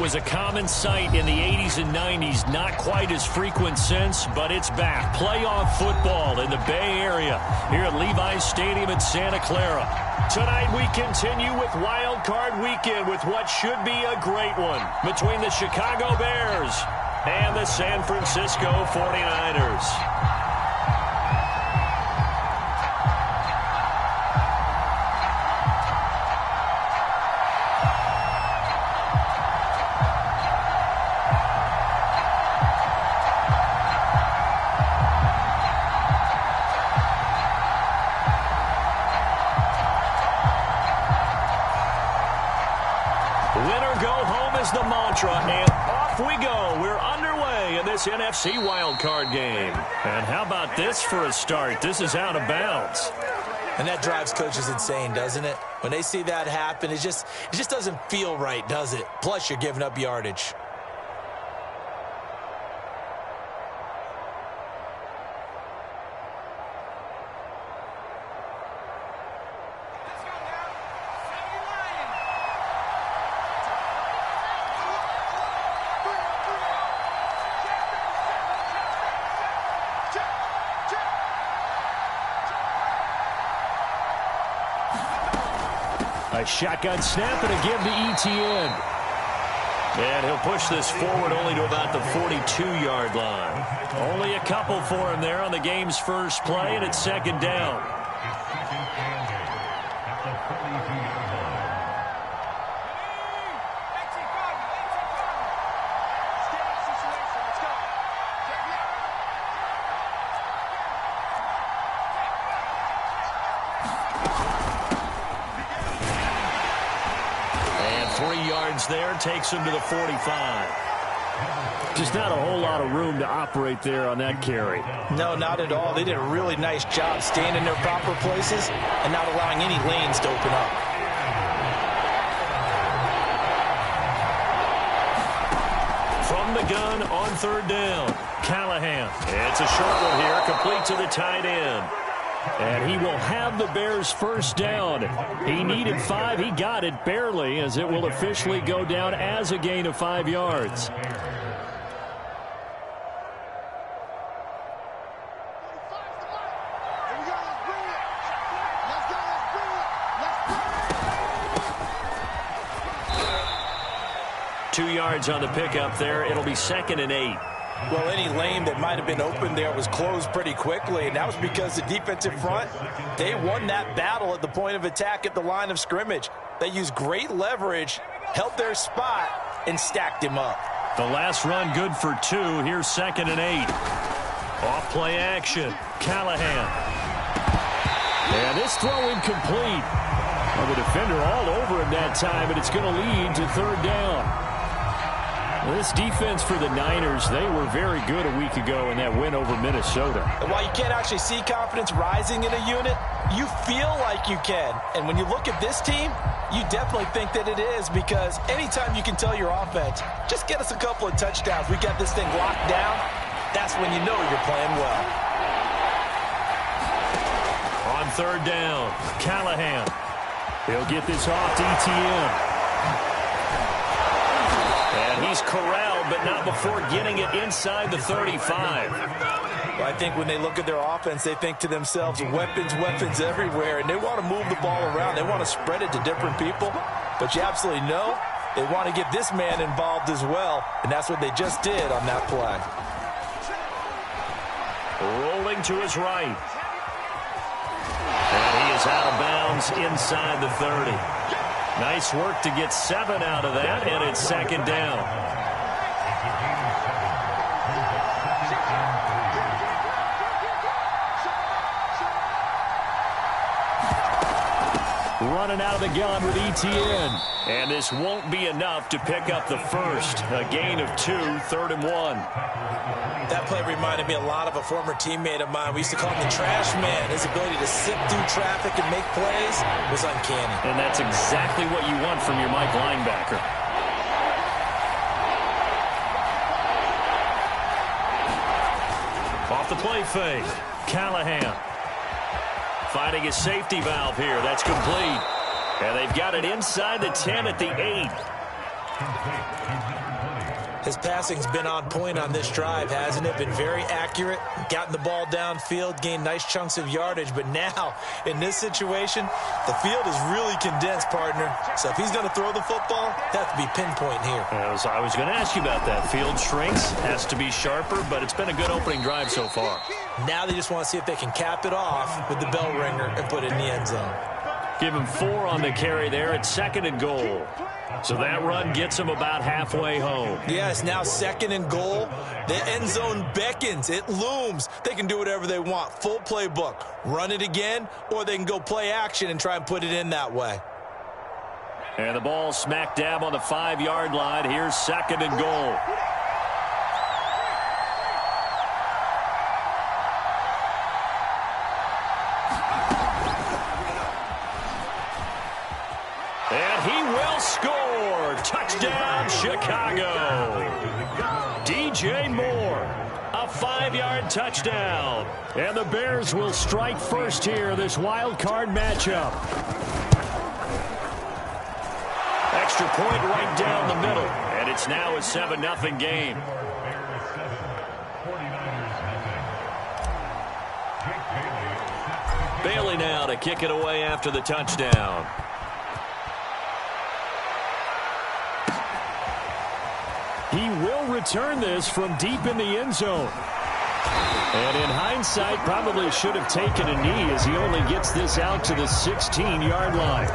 was a common sight in the 80s and 90s. Not quite as frequent since, but it's back. Playoff football in the Bay Area here at Levi's Stadium in Santa Clara. Tonight we continue with Wild Card Weekend with what should be a great one between the Chicago Bears and the San Francisco 49ers. The mantra, and off we go. We're underway in this NFC wildcard game. And how about this for a start? This is out of bounds. And that drives coaches insane, doesn't it? When they see that happen, it just doesn't feel right, does it? Plus, you're giving up yardage. A shotgun snap and a give to Etienne. And he'll push this forward only to about the 42-yard line. Only a couple for him there on the game's first play, and it's second down. There takes him to the 45. Just not a whole lot of room to operate there on that carry. No, not at all. They did a really nice job staying in their proper places and not allowing any lanes to open up. From the gun on third down, Callahan. It's a short one here, complete to the tight end. And he will have the Bears first down. He needed 5. He got it barely, as it will officially go down as a gain of 5 yards. Two yards on the pickup there. It'll be 2nd and 8. Well, any lane that might have been open there was closed pretty quickly, and that was because the defensive front, they won that battle at the point of attack at the line of scrimmage. They used great leverage, held their spot, and stacked him up. The last run good for 2. Here's 2nd and 8. Off play action. Callahan. And this throw incomplete. Well, the defender all over him that time, and it's going to lead to third down. This defense for the Niners, they were very good a week ago in that win over Minnesota. And while you can't actually see confidence rising in a unit, you feel like you can. And when you look at this team, you definitely think that it is, because anytime you can tell your offense, just get us a couple of touchdowns, we got this thing locked down, that's when you know you're playing well. On third down, Callahan. He'll get this off to Etienne. And he's corralled, but not before getting it inside the 35. Well, I think when they look at their offense, they think to themselves, weapons, weapons everywhere, and they want to move the ball around. They want to spread it to different people, but you absolutely know they want to get this man involved as well, and that's what they just did on that play. Rolling to his right. And he is out of bounds inside the 30. Nice work to get 7 out of that, and it's second down. Running out of the gun with Etienne. And this won't be enough to pick up the first. A gain of 2, 3rd and 1. That play reminded me a lot of a former teammate of mine. We used to call him the trash man. His ability to sit through traffic and make plays was uncanny. And that's exactly what you want from your Mike linebacker. Off the play fake. Callahan. Finding a safety valve here. That's complete. And they've got it inside the 10 at the 8. His passing's been on point on this drive, hasn't it? Been very accurate, gotten the ball downfield, gained nice chunks of yardage. But now, in this situation, the field is really condensed, partner. So if he's going to throw the football, it has to be pinpoint here. I was going to ask you about that. Field shrinks, has to be sharper, but it's been a good opening drive so far. Now they just want to see if they can cap it off with the bell ringer and put it in the end zone. Give him 4 on the carry there at 2nd and goal. So that run gets him about halfway home. Yeah, it's now 2nd and goal. The end zone beckons. It looms. They can do whatever they want. Full playbook. Run it again, or they can go play action and try and put it in that way. And the ball smack dab on the 5-yard line. Here's 2nd and goal. And he will score. Touchdown, Chicago. DJ Moore, a 5-yard touchdown. And the Bears will strike first here, this wild card matchup. Extra point right down the middle. And it's now a 7-0 game. Bailey now to kick it away after the touchdown. He will return this from deep in the end zone. And in hindsight, probably should have taken a knee as he only gets this out to the 16-yard line.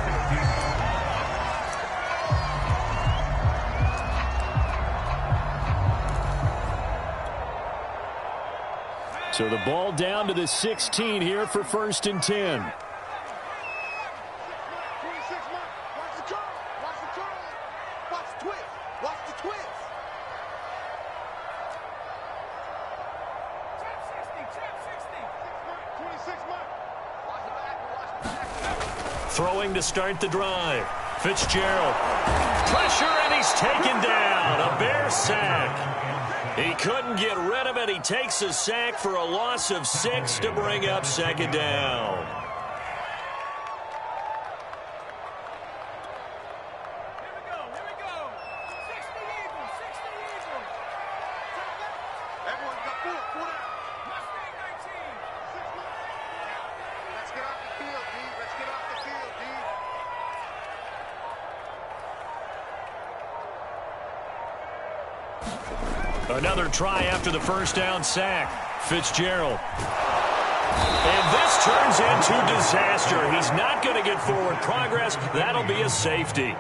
So the ball down to the 16 here for 1st and 10. Throwing to start the drive. Fitzgerald. Pressure, and he's taken down. A Bear sack. He couldn't get rid of it. He takes a sack for a loss of 6 to bring up 2nd down. Another try after the 1st down sack. Fitzgerald. And this turns into disaster. He's not going to get forward progress. That'll be a safety.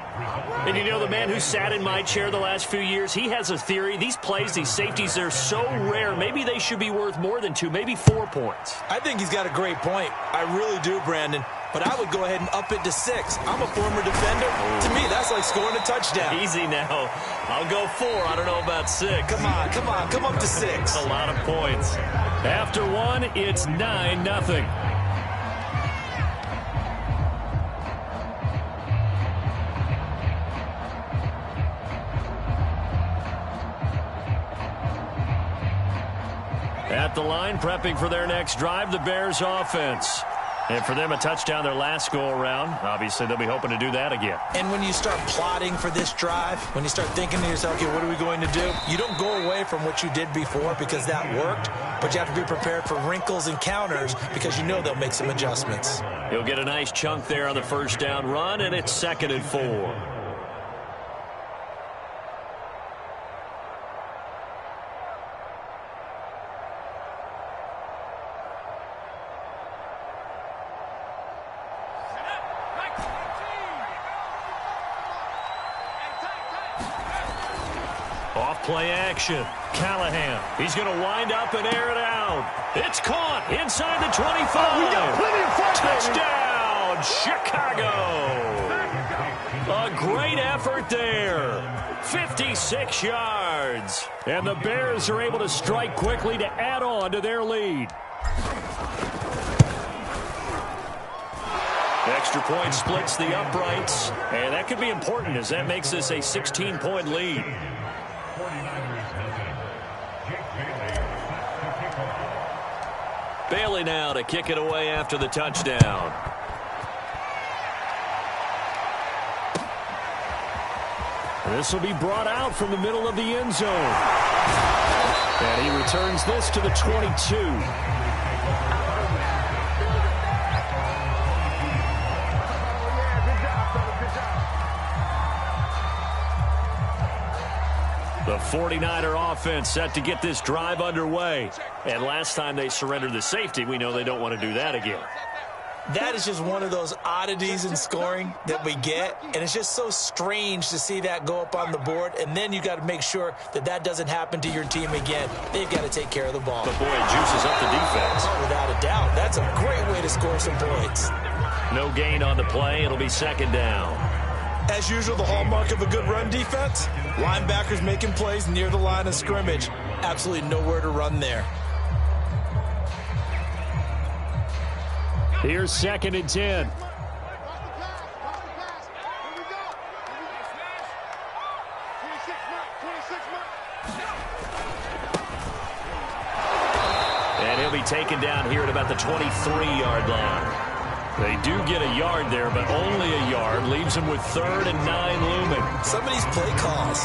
And you know, the man who sat in my chair the last few years, he has a theory. These plays, these safeties, they're so rare. Maybe they should be worth more than 2, maybe 4 points. I think he's got a great point. I really do, Brandon. But I would go ahead and up it to 6. I'm a former defender. To me, that's like scoring a touchdown. Easy now. I'll go 4. I don't know about 6. Come on. Come up to 6. A lot of points. After 1, it's 9-0. At the line, prepping for their next drive, the Bears offense. And for them, a touchdown their last go-around. Obviously, they'll be hoping to do that again. And when you start plotting for this drive, when you start thinking to yourself, okay, what are we going to do? You don't go away from what you did before because that worked, but you have to be prepared for wrinkles and counters because you know they'll make some adjustments. He'll get a nice chunk there on the 1st down run, and it's 2nd and 4. Play action. Callahan. He's going to wind up and air it out. It's caught inside the 25. We got plenty of fun, Touchdown, Chicago. A great effort there. 56 yards. And the Bears are able to strike quickly to add on to their lead. Extra point splits the uprights. And that could be important as that makes this a 16-point lead. Bailey now to kick it away after the touchdown. This will be brought out from the middle of the end zone. And he returns this to the 22. The 49er offense set to get this drive underway. And last time they surrendered the safety, we know they don't want to do that again. That is just one of those oddities in scoring that we get, and it's just so strange to see that go up on the board, and then you got to make sure that that doesn't happen to your team again. They've got to take care of the ball. But boy, it juices up the defense. Oh, without a doubt. That's a great way to score some points. No gain on the play. It'll be second down. As usual, the hallmark of a good run defense, linebackers making plays near the line of scrimmage. Absolutely nowhere to run there. Here's second and 10. And he'll be taken down here at about the 23-yard line. They do get a yard there, but only a yard. Leaves them with 3rd and 9 looming. Some of these play calls,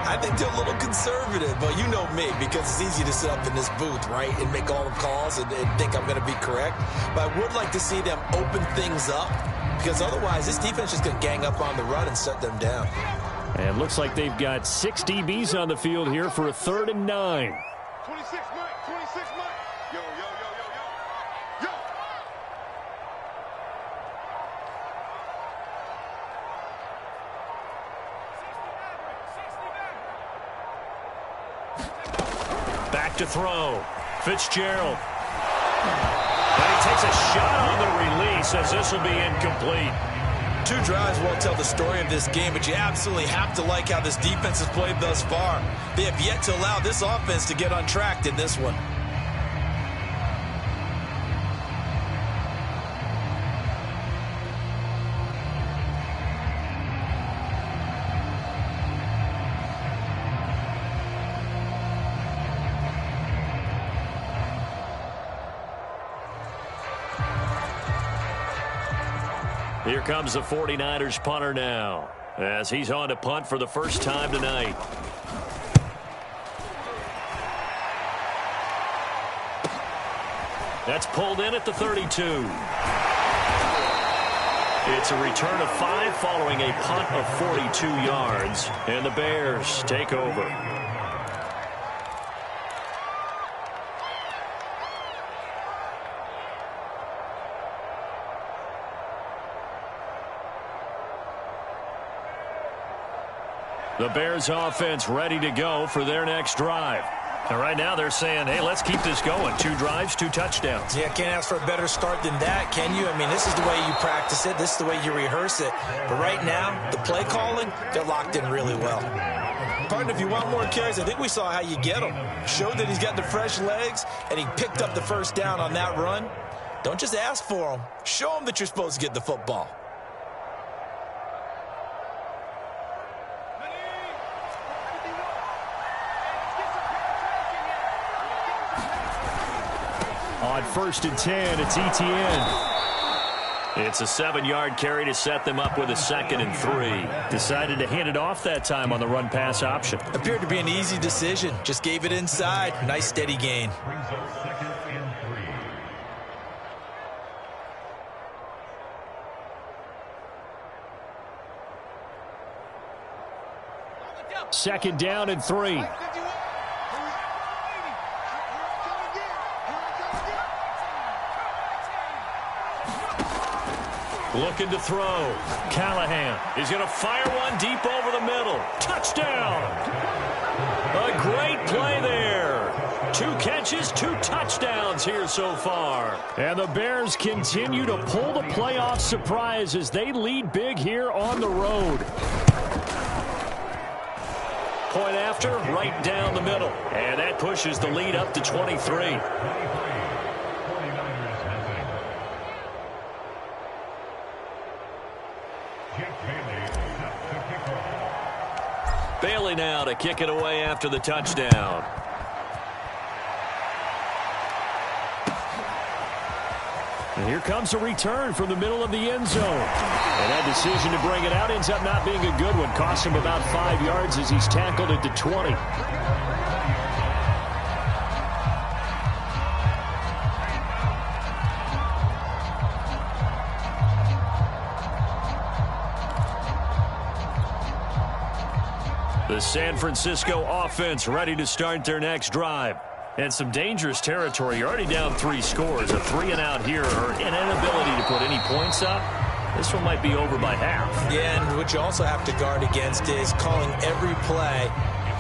I think they're a little conservative, but you know me, because it's easy to sit up in this booth, right, and make all the calls and think I'm going to be correct. But I would like to see them open things up, because otherwise this defense is just going to gang up on the run and shut them down. And looks like they've got 6 DBs on the field here for a 3rd and 9. 26 Mike, 26 Mike. Yo, yo, yo, yo, yo. Yo. Back to throw. Fitzgerald. And he takes a shot on the release as this will be incomplete. 2 drives won't tell the story of this game, but you absolutely have to like how this defense has played thus far. They have yet to allow this offense to get untracked in this one. Here comes the 49ers punter now, as he's on to punt for the first time tonight. That's pulled in at the 32. It's a return of 5 following a punt of 42 yards, and the Bears take over. The Bears offense ready to go for their next drive. And right now they're saying, hey, let's keep this going. 2 drives, 2 touchdowns. Yeah, can't ask for a better start than that, can you? I mean, this is the way you practice it. This is the way you rehearse it. But right now, the play calling, they're locked in really well. Partner, if you want more carries, I think we saw how you get them. Showed that he's got the fresh legs, and he picked up the first down on that run. Don't just ask for them. Show them that you're supposed to get the football. On 1st and 10, it's Etienne. It's a 7-yard carry to set them up with a 2nd and 3. Decided to hand it off that time on the run-pass option. Appeared to be an easy decision. Just gave it inside. Nice steady gain. Second down and 3. Looking to throw. Callahan is going to fire one deep over the middle. Touchdown! A great play there. 2 catches, 2 touchdowns here so far. And the Bears continue to pull the playoff surprise as they lead big here on the road. Point after, right down the middle. And that pushes the lead up to 23. Bailey now to kick it away after the touchdown. And here comes a return from the middle of the end zone. And that decision to bring it out ends up not being a good one. Cost him about 5 yards as he's tackled at the 20. The San Francisco offense ready to start their next drive. And some dangerous territory. You're already down 3 scores. A 3-and-out here, or an inability to put any points up. This one might be over by half. Yeah, and what you also have to guard against is calling every play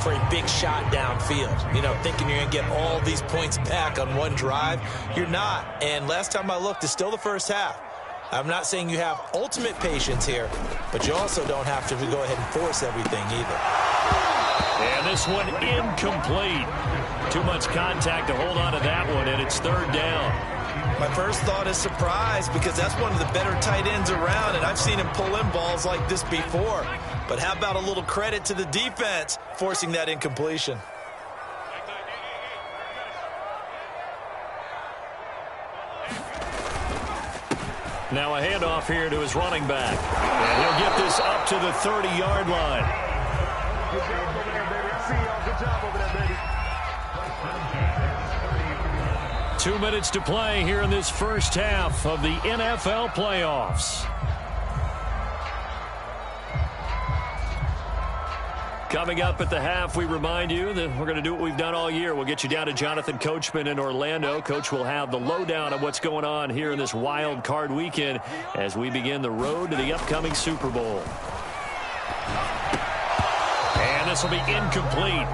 for a big shot downfield. You know, thinking you're going to get all these points back on one drive. You're not. And last time I looked, it's still the first half. I'm not saying you have ultimate patience here, but you also don't have to go ahead and force everything either. And this one incomplete. Too much contact to hold on to that one, and it's 3rd down. My first thought is surprise, because that's one of the better tight ends around, and I've seen him pull in balls like this before. But how about a little credit to the defense forcing that incompletion? Now a handoff here to his running back. And he'll get this up to the 30-yard line. Good job over there, baby. I see y'all. Good job over there, baby. 2 minutes to play here in this first half of the NFL playoffs. Coming up at the half, we remind you that we're going to do what we've done all year. We'll get you down to Jonathan Coachman in Orlando. Coach will have the lowdown of what's going on here in this wild card weekend as we begin the road to the upcoming Super Bowl. And this will be incomplete.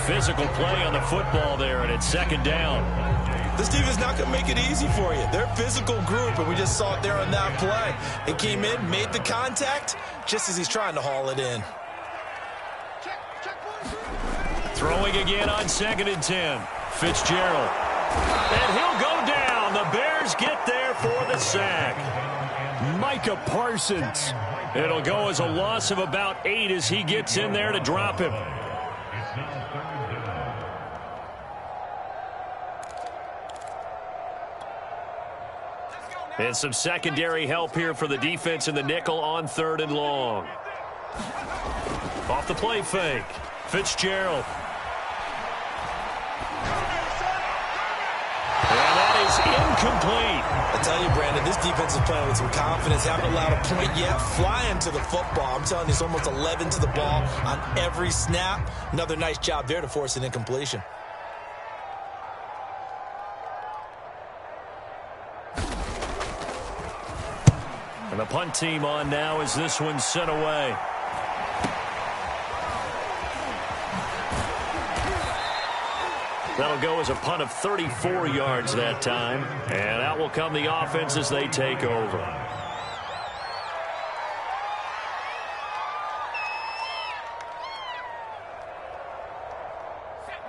Physical play on the football there, and it's 2nd down. This team is not going to make it easy for you. They're a physical group, and we just saw it there on that play. It came in, made the contact, just as he's trying to haul it in. Throwing again on 2nd and 10. Fitzgerald. And he'll go down. The Bears get there for the sack. Micah Parsons. It'll go as a loss of about 8 as he gets in there to drop him. And some secondary help here for the defense in the nickel on 3rd and long. Off the play fake. Fitzgerald. And that is incomplete. I tell you, Brandon, this defense is playing with some confidence. Haven't allowed a point yet. Flying to the football. I'm telling you, it's almost 11 to the ball on every snap. Another nice job there to force an incompletion. And the punt team on now as this one's sent away. That'll go as a punt of 34 yards that time. And out will come the offense as they take over.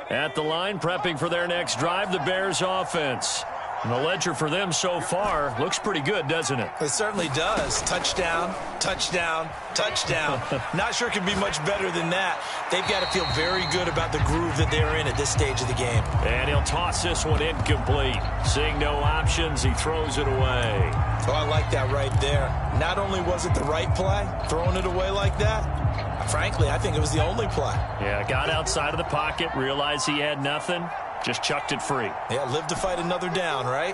At the line, prepping for their next drive, the Bears offense. And the ledger for them so far looks pretty good, doesn't it? It certainly does. Touchdown, touchdown, touchdown. Not sure it could be much better than that. They've got to feel very good about the groove that they're in at this stage of the game. And he'll toss this one incomplete. Seeing no options, he throws it away. Oh, I like that right there. Not only was it the right play, throwing it away like that, frankly, I think it was the only play. Yeah, got outside of the pocket, realized he had nothing. Just chucked it free. Yeah, live to fight another down, right?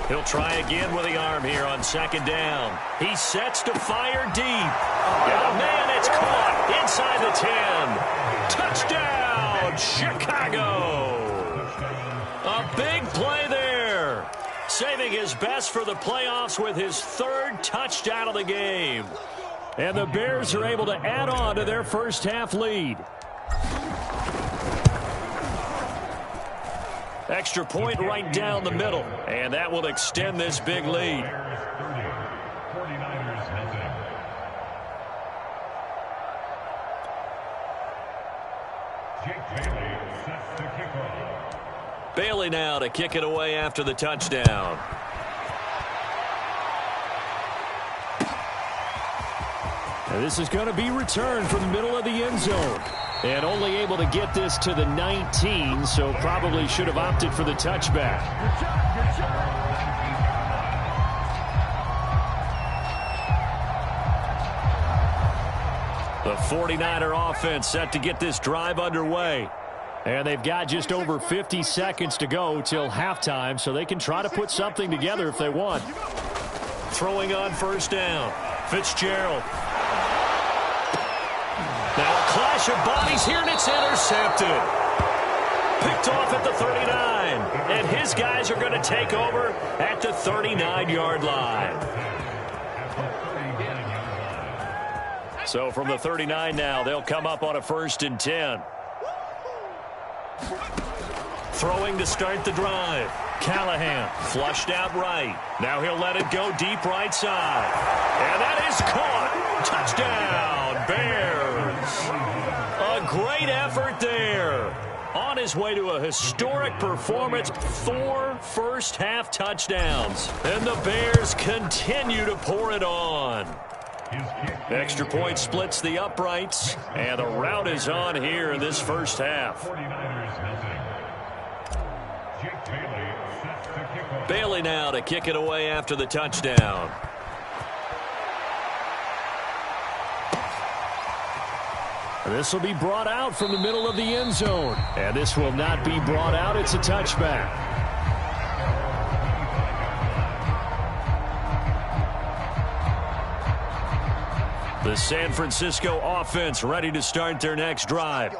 He'll try again with the arm here on 2nd down. He sets to fire deep. Oh, man, it's caught inside the 10. Touchdown, Chicago. A big play there. Saving his best for the playoffs with his 3rd touchdown of the game. And the Bears are able to add on to their first half lead. Extra point right down the middle. And that will extend this big lead. Bailey now to kick it away after the touchdown. And this is going to be returned from the middle of the end zone. And only able to get this to the 19, so probably should have opted for the touchback. The 49er offense set to get this drive underway. And they've got just over 50 seconds to go till halftime, so they can try to put something together if they want. Throwing on first down. Fitzgerald. Now a clash of bodies here, and it's intercepted. Picked off at the 39. And his guys are going to take over at the 39-yard line. So from the 39 now, they'll come up on a 1st and 10. Throwing to start the drive. Callahan flushed out right. Now he'll let it go deep right side. And that is caught. Touchdown, Bears. A great effort there. On his way to a historic performance, 4 first-half touchdowns. And the Bears continue to pour it on. Extra point splits the uprights, and the route is on here in this first half. Bailey now to kick it away after the touchdown. This will be brought out from the middle of the end zone. And this will not be brought out. It's a touchback. The San Francisco offense ready to start their next drive.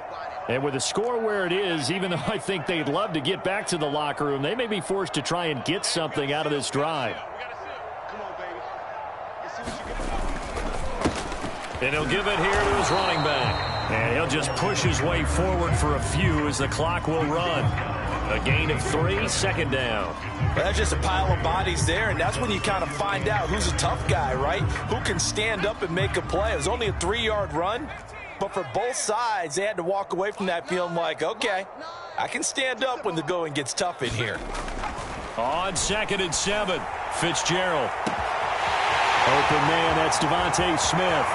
And with the score where it is, even though I think they'd love to get back to the locker room, they may be forced to try and get something out of this drive. And he'll give it here to his running back. And he'll just push his way forward for a few as the clock will run. A gain of 3, 2nd down. Well, that's just a pile of bodies there, and that's when you kind of find out who's a tough guy, right? Who can stand up and make a play. It was only a 3-yard run, but for both sides, they had to walk away from that feeling like, okay, I can stand up when the going gets tough in here. On 2nd and 7, Fitzgerald. Open man, that's Devontae Smith.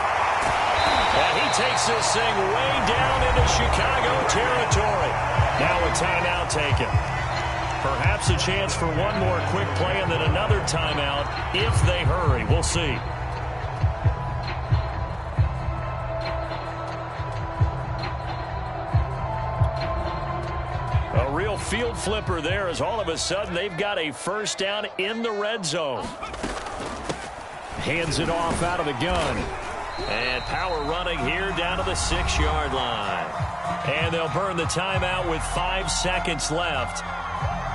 And he takes this thing way down into Chicago territory. Now a timeout taken. Perhaps a chance for one more quick play and then another timeout if they hurry. We'll see. A real field flipper there as all of a sudden they've got a first down in the red zone. Hands it off out of the gun. And power running here down to the 6-yard line. And they'll burn the timeout with 5 seconds left.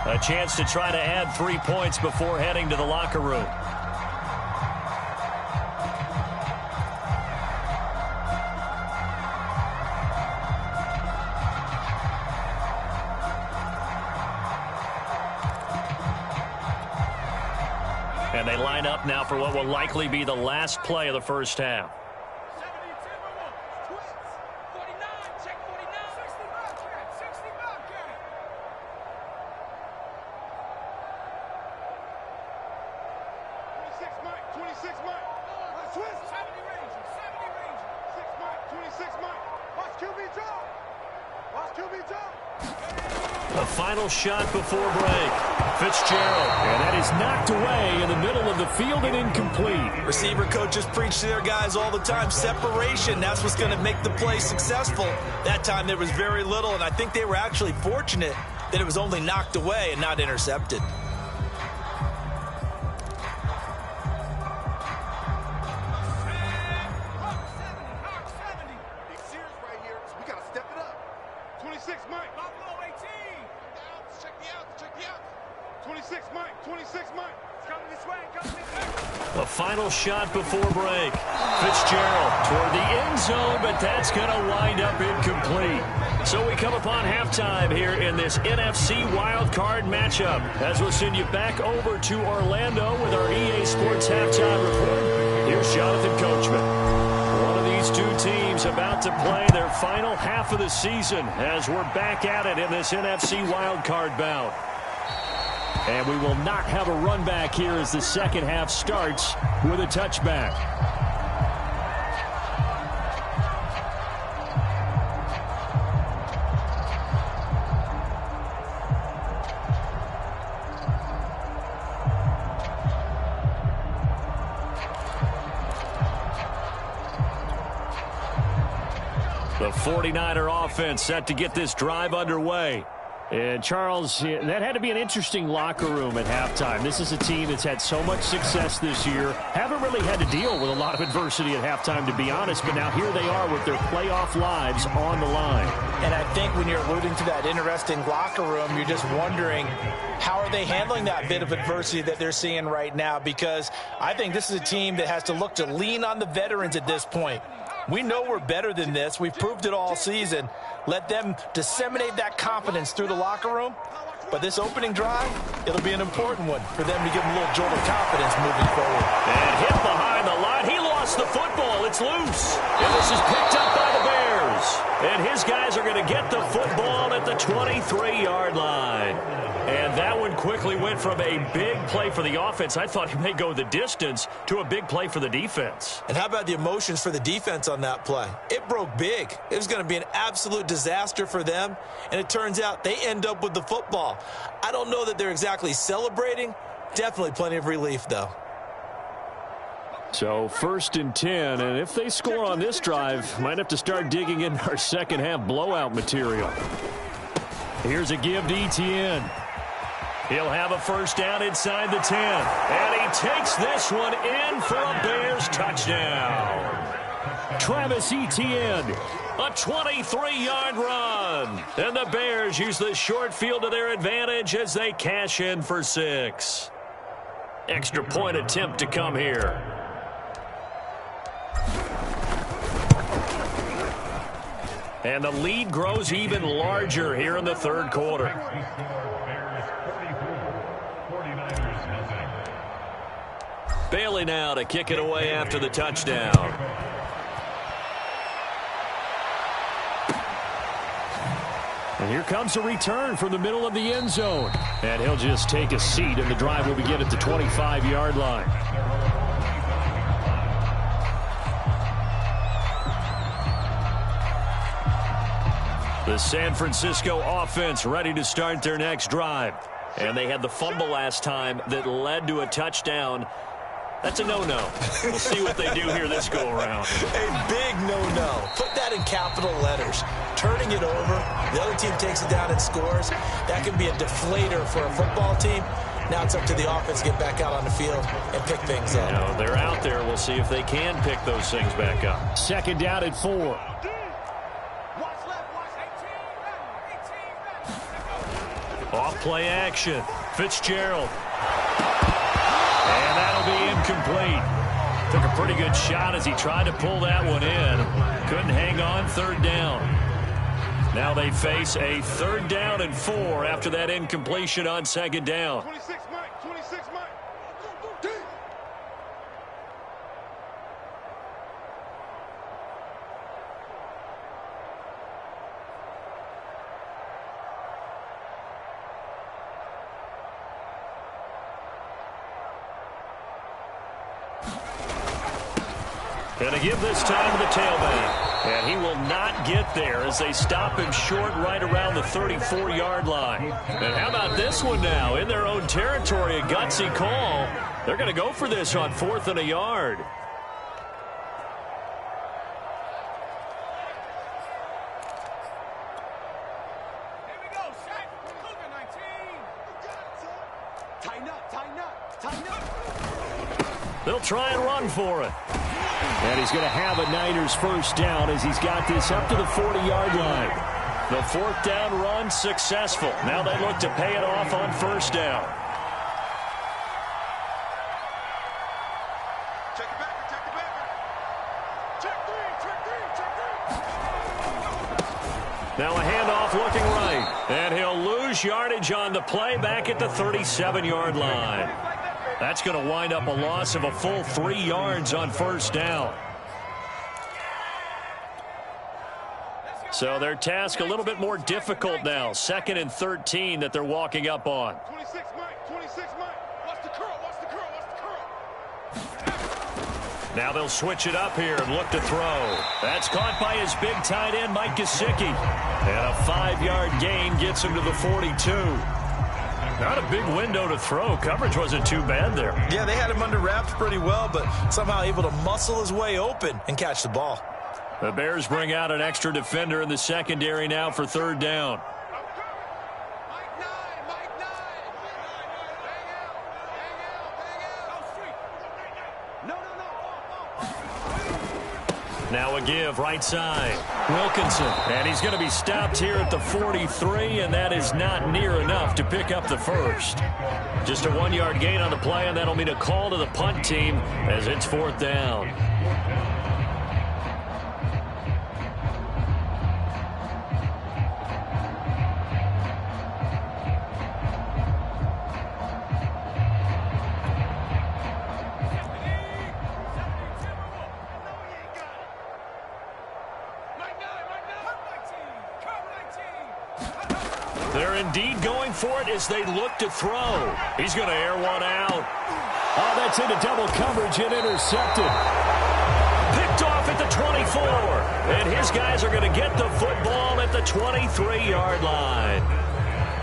A chance to try to add 3 points before heading to the locker room. And they line up now for what will likely be the last play of the first half. The final shot before break. Fitzgerald. And that is knocked away in the middle of the field and incomplete. Receiver coaches preach to their guys all the time. Separation, that's what's going to make the play successful. That time there was very little, and I think they were actually fortunate that it was only knocked away and not intercepted. The final shot before break. Fitzgerald toward the end zone, but that's going to wind up incomplete. So we come upon halftime here in this NFC wildcard matchup as we'll send you back over to Orlando with our EA Sports Halftime Report. Here's Jonathan Coachman. One of these two teams about to play their final half of the season as we're back at it in this NFC wildcard bout. And we will not have a run back here as the second half starts with a touchback. The 49er offense set to get this drive underway. And, Charles, that had to be an interesting locker room at halftime. This is a team that's had so much success this year. Haven't really had to deal with a lot of adversity at halftime, to be honest. But now here they are with their playoff lives on the line. And I think when you're alluding to that interesting locker room, you're just wondering, how are they handling that bit of adversity that they're seeing right now? Because I think this is a team that has to look to lean on the veterans at this point. We know we're better than this. We've proved it all season. Let them disseminate that confidence through the locker room. But this opening drive, it'll be an important one for them to give them a little jolt of confidence moving forward. And hit behind the line. He lost the football. It's loose. And this is picked up by the Bears. And his guys are going to get the football at the 23-yard line. And that one quickly went from a big play for the offense, I thought he may go the distance, to a big play for the defense. And how about the emotions for the defense on that play? It broke big. It was going to be an absolute disaster for them, and it turns out they end up with the football. I don't know that they're exactly celebrating. Definitely plenty of relief, though. So 1st and 10, and if they score on this drive, might have to start digging in our second half blowout material. Here's a give to Etienne. He'll have a first down inside the 10. And he takes this one in for a Bears touchdown. Travis Etienne, a 23-yard run. And the Bears use the short field to their advantage as they cash in for 6. Extra point attempt to come here. And the lead grows even larger here in the third quarter. Bailey now to kick it away after the touchdown. And here comes a return from the middle of the end zone. And he'll just take a seat, and the drive will begin at the 25-yard line. The San Francisco offense ready to start their next drive. And they had the fumble last time that led to a touchdown. That's a no-no. We'll see what they do here this go-around. A big no-no. Put that in capital letters. Turning it over, the other team takes it down and scores. That can be a deflator for a football team. Now it's up to the offense to get back out on the field and pick things up. You know, they're out there. We'll see if they can pick those things back up. 2nd down and 4. Off play action. Fitzgerald. And that'll be incomplete. Took a pretty good shot as he tried to pull that one in. Couldn't hang on. 3rd down. Now they face a 3rd down and 4 after that incompletion on 2nd down. 26 Mike, 26 Mike. And to give this time to the tailback. And he will not get there as they stop him short right around the 34-yard line. And how about this one now? In their own territory, a gutsy call. They're going to go for this on 4th and a yard. They'll try and run for it. And he's going to have a Niners first down as he's got this up to the 40-yard line. The 4th down run successful. Now they look to pay it off on 1st down. Check it back, check it back. Check three. Now a handoff looking right. And he'll lose yardage on the play back at the 37-yard line. That's going to wind up a loss of a full 3 yards on 1st down. So their task a little bit more difficult now. 2nd and 13 that they're walking up on. 26 Mike, 26 Mike. Watch the curl, watch the curl, watch the curl. Now they'll switch it up here and look to throw. That's caught by his big tight end, Mike Gesicki. And a 5-yard gain gets him to the 42. Not a big window to throw. Coverage wasn't too bad there. Yeah, they had him under wraps pretty well, but somehow able to muscle his way open and catch the ball. The Bears bring out an extra defender in the secondary now for third down. Now a give right side. Wilkinson. And he's going to be stopped here at the 43, and that is not near enough to pick up the first. Just a 1-yard gain on the play, and that'll mean a call to the punt team as it's fourth down. They're indeed going for it as they look to throw. He's going to air one out. Oh, that's into double coverage and intercepted. Picked off at the 24. And his guys are going to get the football at the 23-yard line.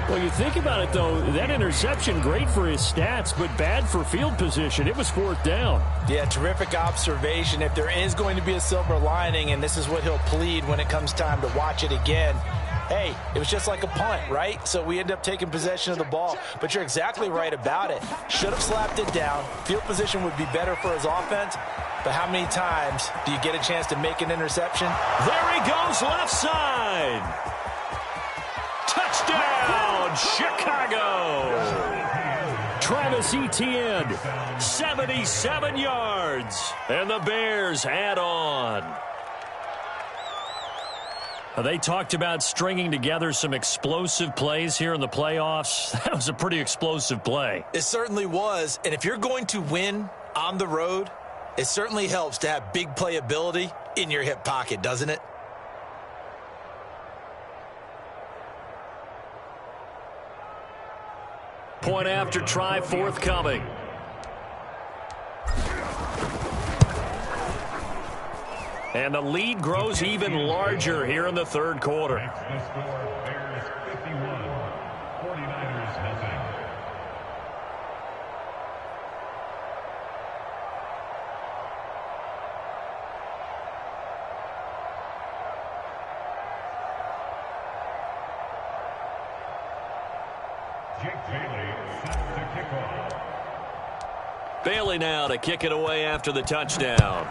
Well, you think about it, though, that interception, great for his stats, but bad for field position. It was fourth down. Yeah, terrific observation. If there is going to be a silver lining, and this is what he'll plead when it comes time to watch it again, hey, it was just like a punt, right? So we end up taking possession of the ball. But you're exactly right about it. Should have slapped it down. Field position would be better for his offense. But how many times do you get a chance to make an interception? There he goes, left side. Touchdown, Chicago. Travis Etienne. 77 yards. And the Bears add on. They talked about stringing together some explosive plays here in the playoffs. That was a pretty explosive play. It certainly was. And if you're going to win on the road, it certainly helps to have big playability in your hip pocket, doesn't it? Point after try forthcoming. And the lead grows even larger here in the third quarter. The score, Bears 51, 49ers nothing. Jake Bailey set to kick off. Bailey now to kick it away after the touchdown.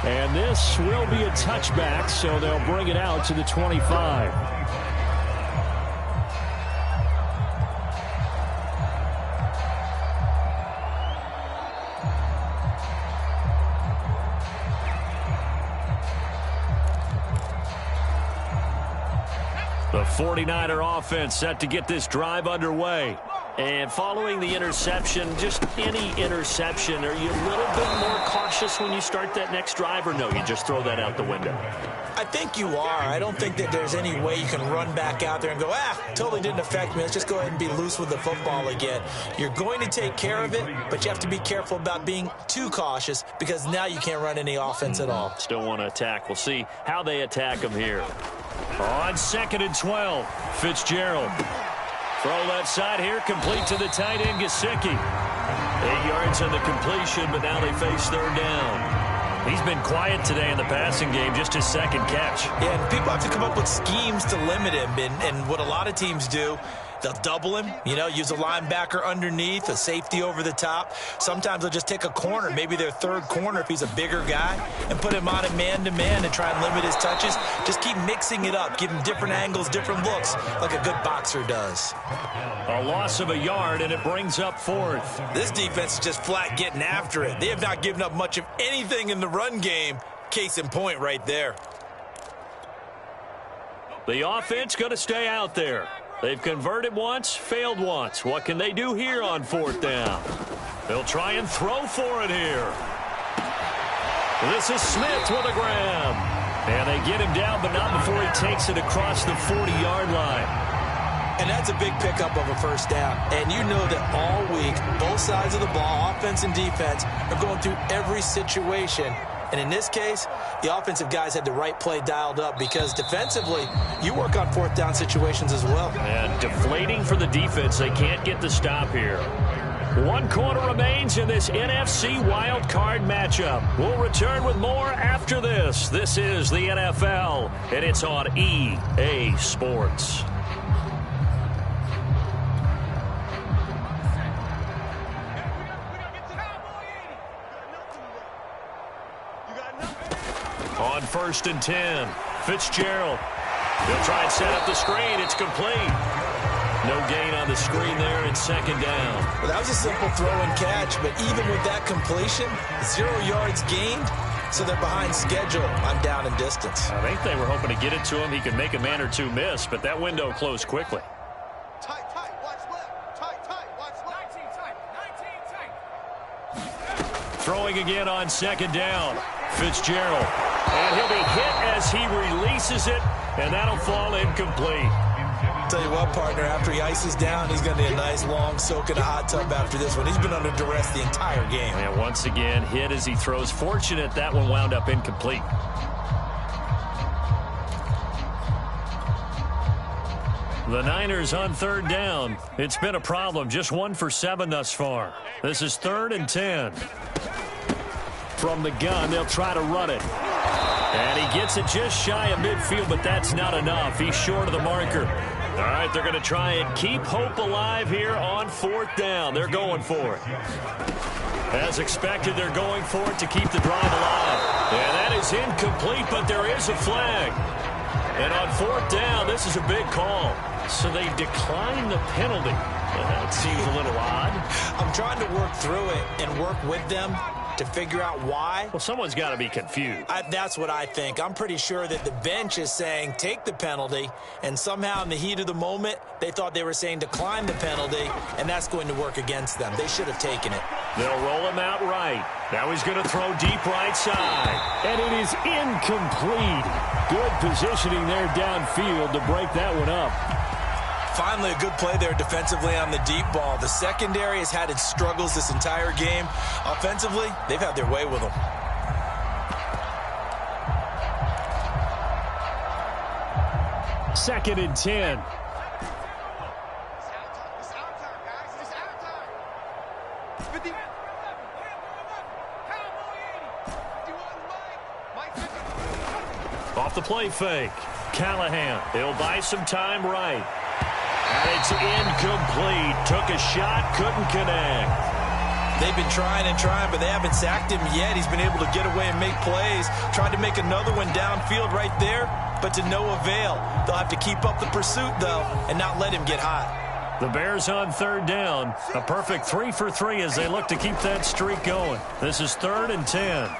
And this will be a touchback, so they'll bring it out to the 25. The 49er offense set to get this drive underway. And following the interception, just any interception, are you a little bit more cautious when you start that next drive, or no, you just throw that out the window? I think you are. I don't think that there's any way you can run back out there and go, totally didn't affect me. Let's just go ahead and be loose with the football again. You're going to take care of it, but you have to be careful about being too cautious because now you can't run any offense at all. Still want to attack. We'll see how they attack him here. On 2nd and 12, Fitzgerald. Throw left side here, complete to the tight end, Gesicki. 8 yards on the completion, but now they face third down. He's been quiet today in the passing game, just his second catch. Yeah, and people have to come up with schemes to limit him, and what a lot of teams do, they'll double him, use a linebacker underneath, a safety over the top. Sometimes they'll just take a corner, maybe their third corner if he's a bigger guy, and put him on a man-to-man and try and limit his touches. Just keep mixing it up, give him different angles, different looks, like a good boxer does. A loss of a yard, and it brings up fourth. This defense is just flat getting after it. They have not given up much of anything in the run game. Case in point right there. The offense going to stay out there. They've converted once, failed once. What can they do here on fourth down? They'll try and throw for it here. This is Smith with a grab. And they get him down, but not before he takes it across the 40-yard line. And that's a big pickup of a first down. And you know that all week, both sides of the ball, offense and defense, are going through every situation. And in this case, the offensive guys had the right play dialed up because defensively, you work on fourth down situations as well. And deflating for the defense. They can't get the stop here. One quarter remains in this NFC Wild Card matchup. We'll return with more after this. This is the NFL, and it's on EA Sports. On 1st and 10, Fitzgerald. He'll try and set up the screen. It's complete. No gain on the screen there, and 2nd down. Well, that was a simple throw and catch, but even with that completion, 0 yards gained, so they're behind schedule on down and distance. I think they were hoping to get it to him. He could make a man or two miss, but that window closed quickly. Tight, watch left. Tight, watch left. 19 tight. Throwing again on 2nd down. Fitzgerald. And he'll be hit as he releases it, and that'll fall incomplete. Tell you what, partner, after he ices down, he's going to need a nice long soak in a hot tub after this one. He's been under duress the entire game. And once again, hit as he throws. Fortunate that one wound up incomplete. The Niners on 3rd down. It's been a problem. Just 1 for 7 thus far. This is 3rd and 10. From the gun, they'll try to run it. And he gets it just shy of midfield, but that's not enough. He's short of the marker. All right, they're going to try and keep hope alive here on 4th down. They're going for it. As expected, they're going for it to keep the drive alive. And that is incomplete, but there is a flag. And on 4th down, this is a big call. So they decline the penalty. That seems a little odd. I'm trying to work through it and work with them to figure out why. Well, someone's got to be confused. That's what I think. I'm pretty sure that the bench is saying take the penalty, and somehow in the heat of the moment, they thought they were saying decline the penalty, and that's going to work against them. They should have taken it. They'll roll him out right. Now he's going to throw deep right side. And it is incomplete. Good positioning there downfield to break that one up. Finally, a good play there defensively on the deep ball. The secondary has had its struggles this entire game. Offensively, they've had their way with them. Second and 10. It's our time, guys. It's our time. 50. Off the play fake. Callahan. He'll buy some time right. And it's incomplete. Took a shot, couldn't connect. They've been trying and trying, but they haven't sacked him yet. He's been able to get away and make plays. Tried to make another one downfield right there, but to no avail. They'll have to keep up the pursuit, though, and not let him get hot. The Bears on 3rd down. A perfect 3 for 3 as they look to keep that streak going. This is 3rd and 10.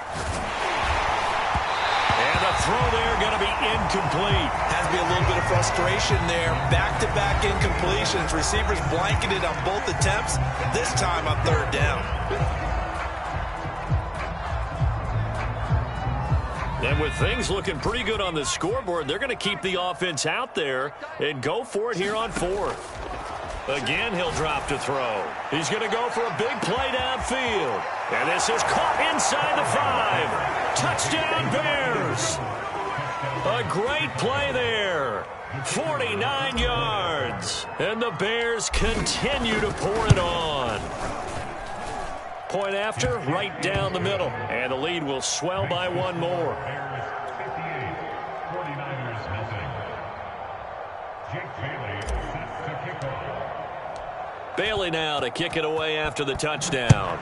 And the throw there going to be incomplete. Has to be a little bit of frustration there. Back-to-back incompletions. Receivers blanketed on both attempts, this time on 3rd down. And with things looking pretty good on the scoreboard, they're going to keep the offense out there and go for it here on 4th. Again, he'll drop to throw. He's going to go for a big play downfield. And this is caught inside the 5. Touchdown, Bears. A great play there. 49 yards. And the Bears continue to pour it on. Point after, right down the middle. And the lead will swell by 1 more. Bears 58, 49ers nothing. Jake Bailey set to kick off. Bailey now to kick it away after the touchdown.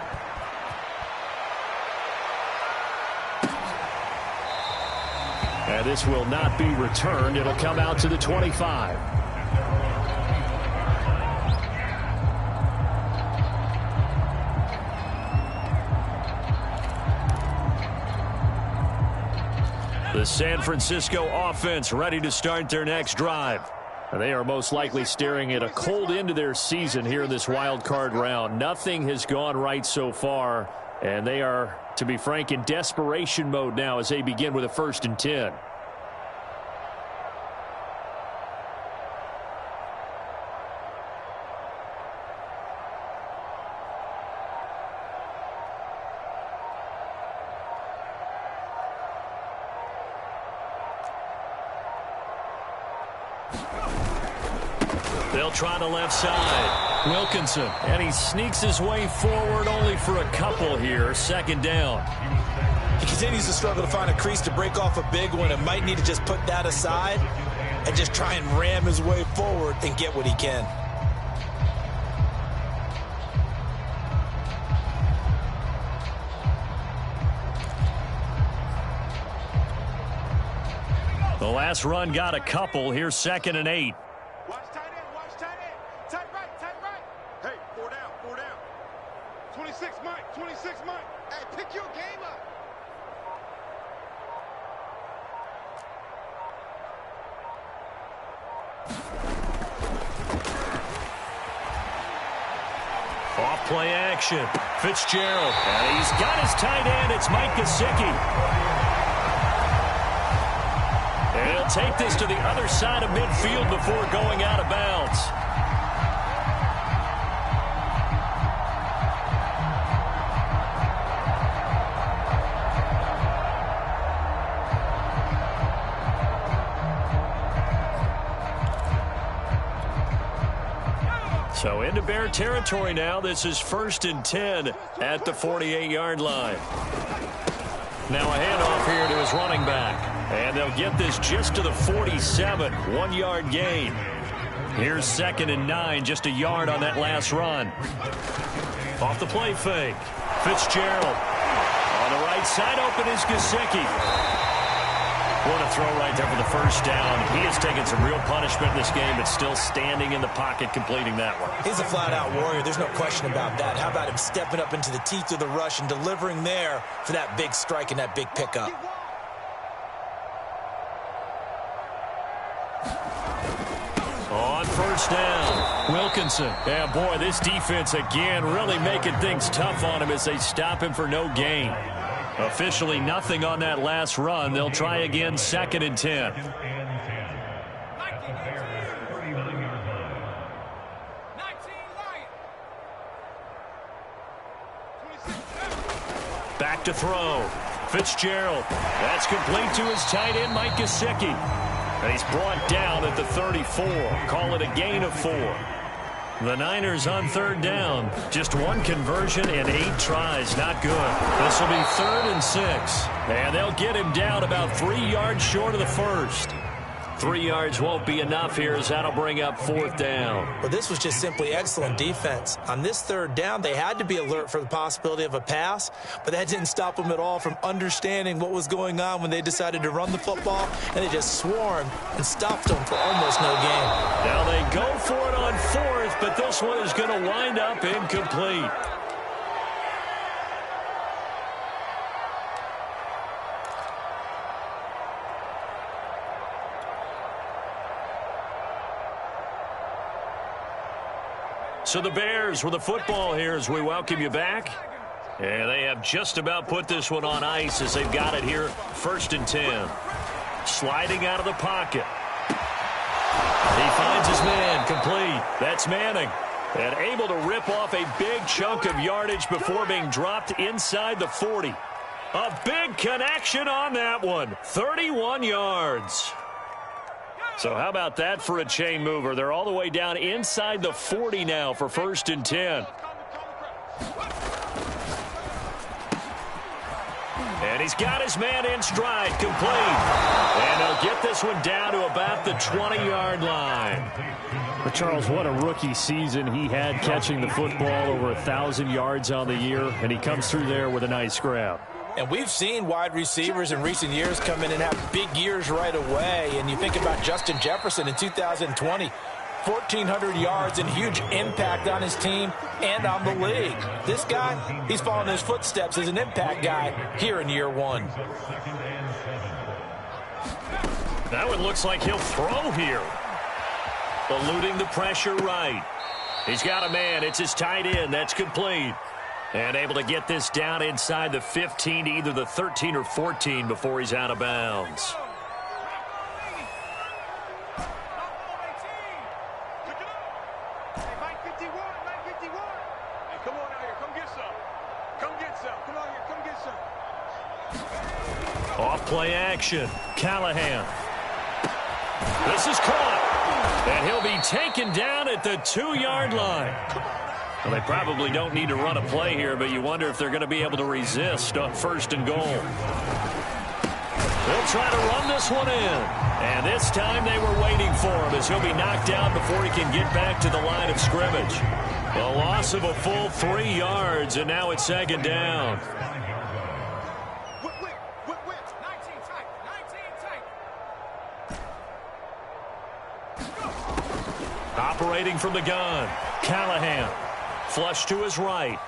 And this will not be returned. It'll come out to the 25. The San Francisco offense ready to start their next drive. And they are most likely staring at a cold end to their season here in this wild card round. Nothing has gone right so far, and they are, to be frank, in desperation mode now as they begin with a 1st and 10. They'll try the left side. Wilkinson. And he sneaks his way forward only for a couple here. Second down. He continues to struggle to find a crease to break off a big one and might need to just put that aside and just try and ram his way forward and get what he can. The last run got a couple. Here's 2nd and 8. Watch tight end, watch tight end. Tight right, tight right. Hey, 4 down, 4 down. 26 Mike, 26 Mike. Hey, pick your game up. Off play action. Fitzgerald. And he's got his tight end. It's Mike Gesicki. And he'll take this to the other side of midfield before going out of bounds. So into Bear territory now. This is 1st and 10 at the 48-yard line. Now a handoff here to his running back. And they'll get this just to the 47. 1-yard gain. Here's 2nd and 9. Just a yard on that last run. Off the play fake. Fitzgerald. On the right side open is Gesicki. What a throw right there for the first down. He has taken some real punishment in this game, but still standing in the pocket completing that one. He's a flat-out warrior. There's no question about that. How about him stepping up into the teeth of the rush and delivering there for that big strike and that big pickup? On first down, Wilkinson. Yeah, boy, this defense again really making things tough on him as they stop him for no gain. Officially nothing on that last run. They'll try again, 2nd and 10. Back to throw. Fitzgerald. That's complete to his tight end, Mike Gesicki. And he's brought down at the 34. Call it a gain of 4. The Niners on 3rd down. Just 1 conversion and 8 tries. Not good. This will be 3rd and 6. And they'll get him down about 3 yards short of the first. 3 yards won't be enough here as that'll bring up 4th down. Well, this was just simply excellent defense. On this 3rd down, they had to be alert for the possibility of a pass, but that didn't stop them at all from understanding what was going on when they decided to run the football, and they just swarmed and stopped them for almost no gain. Now they go for it on 4th, but this one is going to wind up incomplete. So the Bears with the football here as we welcome you back. And they have just about put this one on ice as they've got it here, 1st and 10. Sliding out of the pocket. He finds his man, complete. That's Manning. And able to rip off a big chunk of yardage before being dropped inside the 40. A big connection on that one. 31 yards. So how about that for a chain mover? They're all the way down inside the 40 now for 1st and 10. And he's got his man in stride, complete. And they'll get this one down to about the 20-yard line. But Charles, what a rookie season he had catching the football, over 1,000 yards on the year, and he comes through there with a nice grab. And we've seen wide receivers in recent years come in and have big years right away. And you think about Justin Jefferson in 2020, 1,400 yards and huge impact on his team and on the league. This guy, he's following his footsteps as an impact guy here in year 1. That one looks like he'll throw here. Eluding the pressure right. He's got a man. It's his tight end. That's complete. And able to get this down inside the 15 to either the 13 or 14 before he's out of bounds. Off play action. Callahan. This is caught. And he'll be taken down at the 2-yard line. Well, they probably don't need to run a play here, but you wonder if they're going to be able to resist on 1st and goal. They'll try to run this one in. And this time they were waiting for him as he'll be knocked down before he can get back to the line of scrimmage. A loss of a full 3 yards, and now it's 2nd down. Operating from the gun, Callahan. Flush to his right.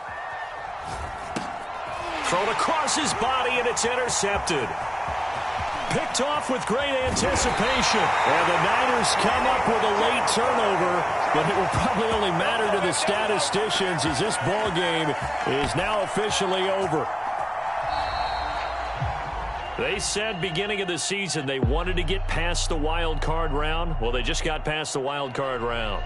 Thrown across his body, and it's intercepted. Picked off with great anticipation. And the Niners come up with a late turnover, but it will probably only matter to the statisticians as this ball game is now officially over. They said beginning of the season they wanted to get past the wild card round. Well, they just got past the wild card round.